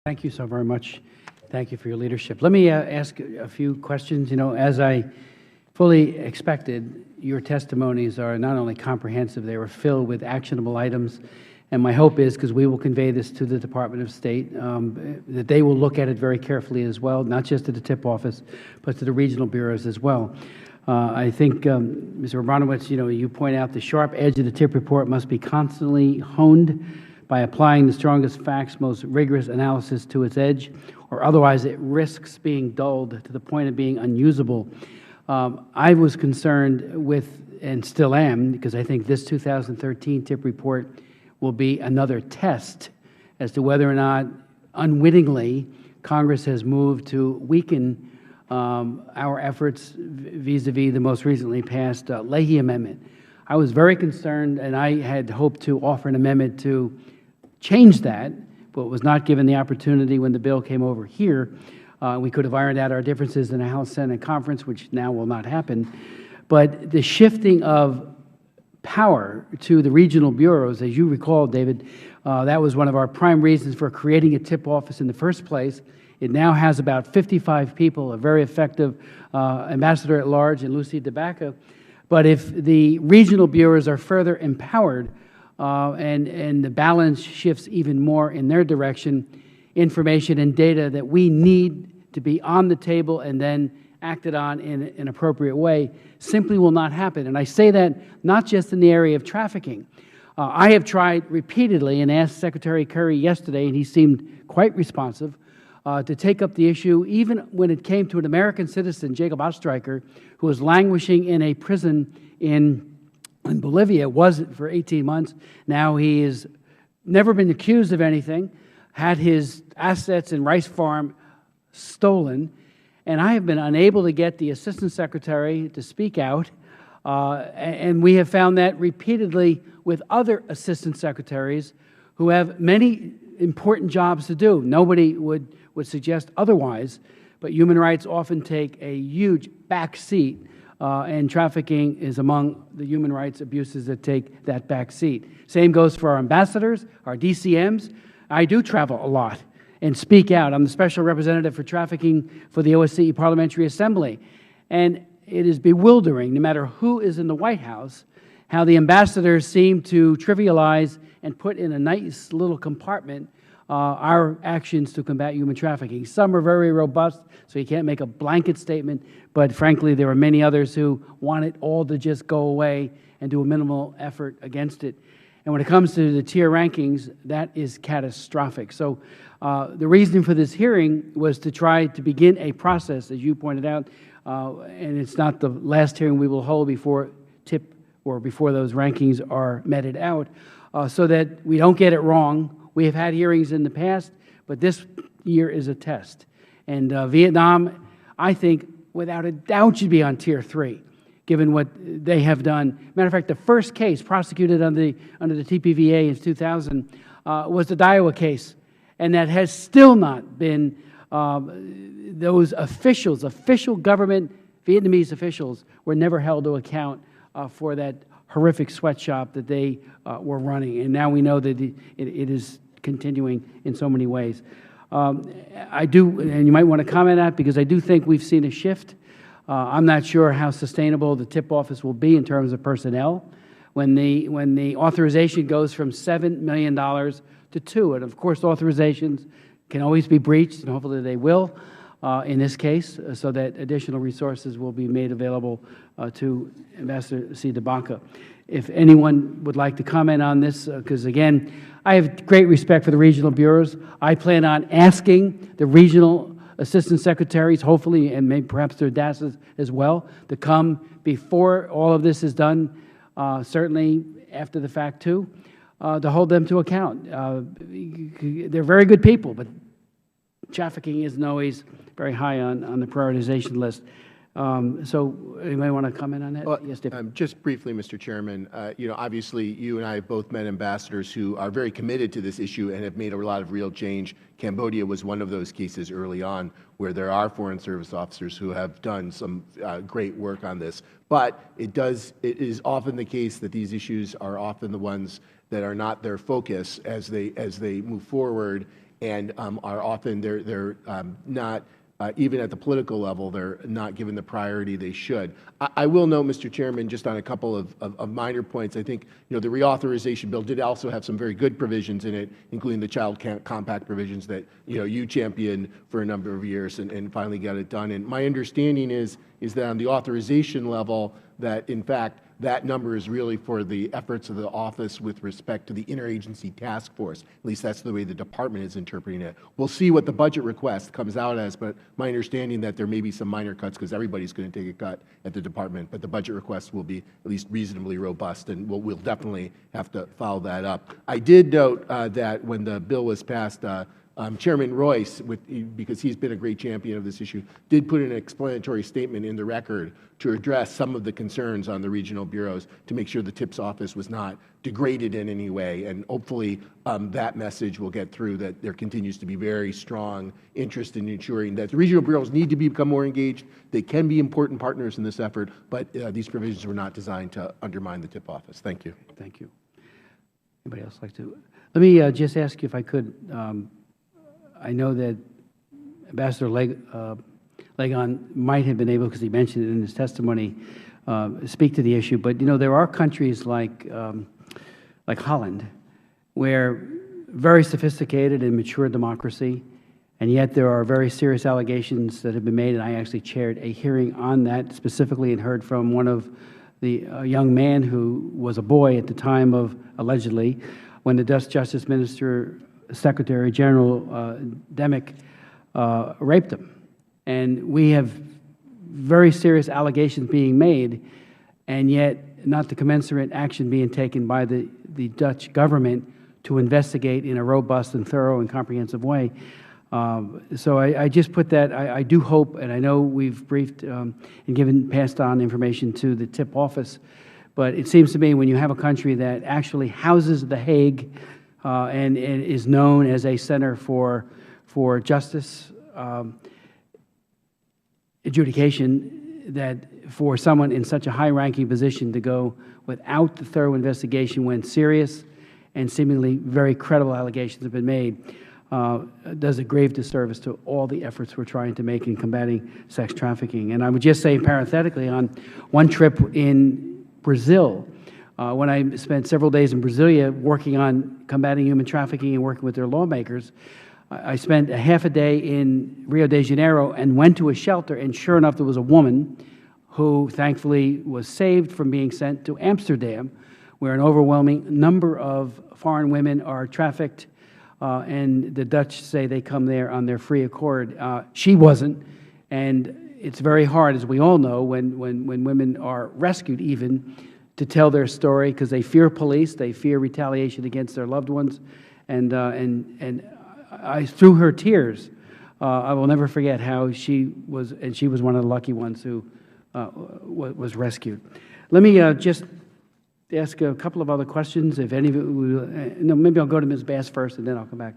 Thank you so very much. Thank you for your leadership. Let me ask a few questions. You know, as I fully expected, your testimonies are not only comprehensive, they were filled with actionable items. And my hope is, because we will convey this to the Department of State, that they will look at it very carefully as well, not just to the TIP office, but to the regional bureaus as well. I think, Mr. Abronowitz, you know, you point out the sharp edge of the TIP report must be constantly honed by applying the strongest facts, most rigorous analysis to its edge, or otherwise it risks being dulled to the point of being unusable. I was concerned with, and still am, because I think this 2013 TIP report will be another test as to whether or not, unwittingly, Congress has moved to weaken our efforts vis-a-vis the most recently passed Leahy Amendment. I was very concerned, and I had hoped to offer an amendment to change that, but was not given the opportunity when the bill came over here. We could have ironed out our differences in a House Senate conference, which now will not happen. But the shifting of power to the regional bureaus, as you recall, David, that was one of our prime reasons for creating a TIP office in the first place. It now has about 55 people, a very effective ambassador at large in Lucy DeBacca. But if the regional bureaus are further empowered and the balance shifts even more in their direction, information and data that we need to be on the table and then acted on in an appropriate way simply will not happen. And I say that not just in the area of trafficking. I have tried repeatedly and asked Secretary Kerry yesterday, and he seemed quite responsive, to take up the issue, even when it came to an American citizen, Jacob Ostreicher, who was languishing in a prison in Bolivia, was for 18 months. Now he has never been accused of anything, had his assets and rice farm stolen, and I have been unable to get the Assistant Secretary to speak out, and we have found that repeatedly with other Assistant Secretaries who have many important jobs to do. Nobody would suggest otherwise, but human rights often take a huge back seat, and trafficking is among the human rights abuses that take that back seat. Same goes for our ambassadors, our DCMs. I do travel a lot and speak out. I'm the Special Representative for Trafficking for the OSCE Parliamentary Assembly, and it is bewildering, no matter who is in the White House, how the ambassadors seem to trivialize and put in a nice little compartment our actions to combat human trafficking. Some are very robust, so you can't make a blanket statement, but frankly, there are many others who want it all to just go away and do a minimal effort against it. And when it comes to the tier rankings, that is catastrophic. So the reason for this hearing was to try to begin a process, as you pointed out, and it's not the last hearing we will hold before TIP or before those rankings are meted out, so that we don't get it wrong. We have had hearings in the past, but this year is a test. And Vietnam, I think, without a doubt, should be on Tier 3, given what they have done. Matter of fact, the first case prosecuted under the TPVA in 2000 was the Daiwa case, and that has still not been, those officials, official government Vietnamese officials, were never held to account for that horrific sweatshop that they were running. And now we know that it is continuing in so many ways. I do, and you might want to comment on that, because I do think we've seen a shift. I'm not sure how sustainable the TIP office will be in terms of personnel when the authorization goes from $7 million to $2 million. And of course, authorizations can always be breached, and hopefully they will in this case, so that additional resources will be made available to Ambassador C. DeBacca. If anyone would like to comment on this, because again, I have great respect for the regional bureaus. I plan on asking the regional assistant secretaries, hopefully, and maybe perhaps their DASs as well, to come before all of this is done, certainly after the fact too, to hold them to account. They're very good people, but trafficking isn't always very high on the prioritization list. So anybody want to comment on that? Well, yes, David. just briefly, Mr. Chairman, you know, obviously you and I have both met ambassadors who are very committed to this issue and have made a lot of real change. Cambodia was one of those cases early on where there are Foreign Service officers who have done some great work on this. But it is often the case that these issues are often the ones that are not their focus as they move forward. and are often, they're not, even at the political level, they're not given the priority they should. I will note, Mr. Chairman, just on a couple of minor points, I think the reauthorization bill did also have some very good provisions in it, including the child compact provisions that you championed for a number of years and finally got it done. And my understanding is that on the authorization level, that in fact that number is really for the efforts of the office with respect to the interagency task force. At least that's the way the department is interpreting it. We'll see what the budget request comes out as, but my understanding that there may be some minor cuts because everybody's going to take a cut at the department, but the budget request will be at least reasonably robust, and we'll definitely have to follow that up. I did note that when the bill was passed, Chairman Royce, because he's been a great champion of this issue, did put an explanatory statement in the record to address some of the concerns on the regional bureaus to make sure the TIPS office was not degraded in any way. And hopefully that message will get through, that there continues to be very strong interest in ensuring that the regional bureaus need to become more engaged. They can be important partners in this effort, but these provisions were not designed to undermine the TIP office. Thank you. Thank you. Anybody else like to? Let me just ask you if I could. I know that Ambassador Legon might have been able, because he mentioned it in his testimony, speak to the issue. But there are countries like Holland, where very sophisticated and mature democracy, and yet there are very serious allegations that have been made. And I actually chaired a hearing on that specifically and heard from one of a young man who was a boy at the time of, allegedly, when the Dutch Justice Minister, Secretary General Demick, raped him. And we have very serious allegations being made, and yet not the commensurate action being taken by the Dutch government to investigate in a robust and thorough and comprehensive way. So I just put that. I do hope, and I know we've briefed and passed on information to the TIP office, but it seems to me when you have a country that actually houses The Hague and is known as a center for justice adjudication, that for someone in such a high-ranking position to go without the thorough investigation when serious and seemingly very credible allegations have been made does a grave disservice to all the efforts we're trying to make in combating sex trafficking. And I would just say parenthetically, on one trip in Brazil, when I spent several days in Brasilia working on combating human trafficking and working with their lawmakers, I spent a half a day in Rio de Janeiro and went to a shelter, and sure enough, there was a woman who thankfully was saved from being sent to Amsterdam, where an overwhelming number of foreign women are trafficked, and the Dutch say they come there on their free accord. She wasn't, and it's very hard, as we all know, when women are rescued even, to tell their story because they fear police, they fear retaliation against their loved ones, and through her tears, I will never forget how she was, and she was one of the lucky ones who was rescued. Let me just ask a couple of other questions, if any of it, no, maybe I'll go to Ms. Bass first, and then I'll come back